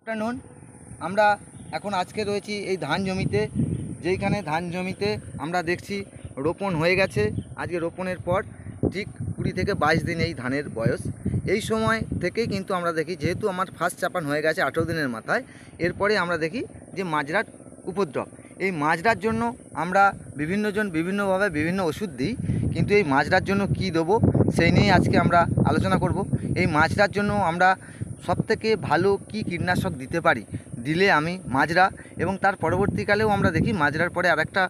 Afternoon আমরা এখন আজকে রয়েছি এই ধান জমিতে, যেইখানে ধান জমিতে আমরা দেখছি রোপণ হয়ে গেছে। আজকে রোপণের পর ঠিক 20 থেকে 22 দিন এই ধানের বয়স। এই সময় থেকেই কিন্তু আমরা দেখি, যেহেতু আমার ফার্স্ট চাপান হয়ে গেছে 18 দিনের মাথায়, এরপরে আমরা দেখি যে মাজরার উপদ্রব। এই মাজরার জন্য আমরা বিভিন্নজন বিভিন্নভাবে বিভিন্ন ওষুধ দিই, কিন্তু এই মাজরার জন্য কি দেবো সেই নিয়ে আজকে আমরা আলোচনা করব। এই মাজরার জন্য আমরা সবথেকে ভালো কি কীটনাশক দিতে পারি, দিলে আমি মাজরা, এবং তার পরবর্তীকালেও আমরা দেখি মাজরার পরে আরেকটা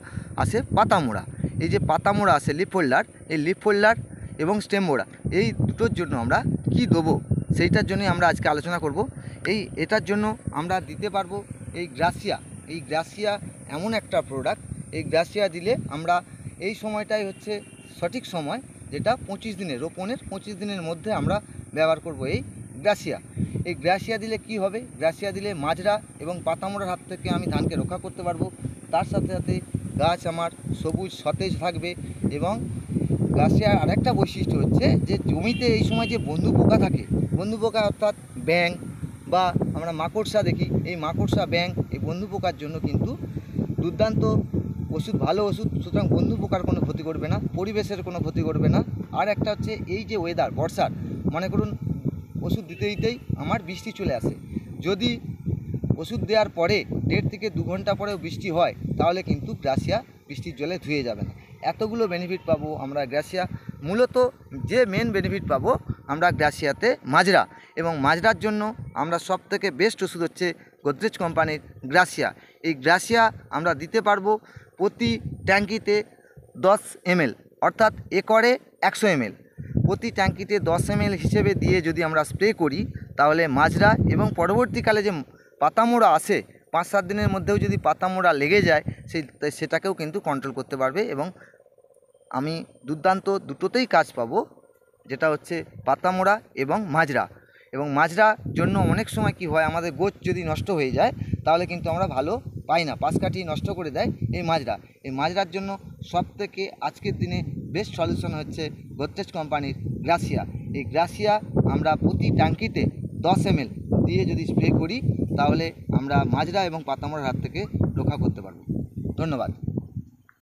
আসে পাতামোড়া। এই যে পাতামোড়া আসে লিফ হোল্ডার, এই লিফ হোল্ডার এবং স্টেম মোড়া, এই দুটোর জন্য আমরা কি দেবো সেইটার জন্যই আমরা আজকে আলোচনা করব। এটার জন্য আমরা দিতে পারবো এই গ্রাসিয়া। এই গ্রাসিয়া এমন একটা প্রোডাক্ট, এই গ্রাসিয়া দিলে আমরা এই সময়টাই হচ্ছে সঠিক সময়, যেটা 25 দিনের রোপণের 25 দিনের মধ্যে আমরা ব্যবহার করব এই গ্রাসিয়া। এই গ্রাসিয়া দিলে কি হবে, গ্রাসিয়া দিলে মাজরা এবং পাতামোড়ার হাত থেকে আমি ধানকে রক্ষা করতে পারবো। তার সাথে সাথে গাছ আমার সবুজ সতেজ থাকবে। এবং গ্রাসিয়ার আরেকটা বৈশিষ্ট্য হচ্ছে যে জমিতে এই সময় যে বন্ধু পোকা থাকে, বন্ধু পোকা অর্থাৎ ব্যাঙ বা আমরা মাকড়সা দেখি, এই মাকড়সা ব্যাঙ এই বন্ধু পোকার জন্য কিন্তু দুর্দান্ত ওষুধ, ভালো ওষুধ। সুতরাং বন্ধু পোকার কোনো ক্ষতি করবে না, পরিবেশের কোনো ক্ষতি করবে না। আর একটা হচ্ছে এই যে ওয়েদার বর্ষার, মনে করুন ওষুধ দিতে দিতেই আমার বৃষ্টি চলে আসে, যদি ওষুধ দেওয়ার পরে 1.5 থেকে 2 ঘন্টা পরেও বৃষ্টি হয়, তাহলে কিন্তু গ্রাসিয়া বৃষ্টির জলে ধুয়ে যাবে না। এতগুলো বেনিফিট পাবো আমরা গ্রাসিয়া। মূলত যে মেন বেনিফিট পাবো আমরা গ্রাসিয়াতে মাজরা, এবং মাজরার জন্য আমরা সবথেকে বেস্ট ওষুধ হচ্ছে গোদরেজ কোম্পানির গ্রাসিয়া। এই গ্রাসিয়া আমরা দিতে পারবো প্রতি ট্যাঙ্কিতে 10 ml, অর্থাৎ একরে 100 ml। প্রতি ট্যাঙ্কিতে 10 ml হিসেবে দিয়ে যদি আমরা স্প্রে করি, তাহলে মাজরা এবং পরবর্তীকালে যে পাতামোড়া আসে 5-7 দিনের মধ্যেও যদি পাতামোড়া লেগে যায়, সেটাকেও কিন্তু কন্ট্রোল করতে পারবে। এবং আমি দুর্দান্ত দুটোতেই কাজ পাবো, যেটা হচ্ছে পাতামোড়া এবং মাজরা। এবং মাজরার জন্য অনেক সময় কি হয়, আমাদের গোছ যদি নষ্ট হয়ে যায়, তাহলে কিন্তু আমরা ভালো পাই না, পাশ কাটিয়ে নষ্ট করে দেয় এই মাজরা। এই মাজরার জন্য সবথেকে আজকের দিনে বেস্ট সলিউশন হচ্ছে গোদরেজ কোম্পানির গ্রাসিয়া। এই গ্রাসিয়া আমরা প্রতি ট্যাঙ্কিতে 10 ml দিয়ে যদি স্প্রে করি, তাহলে আমরা মাজরা এবং পাতামোড়ার হাত থেকে রক্ষা করতে পারবো। ধন্যবাদ।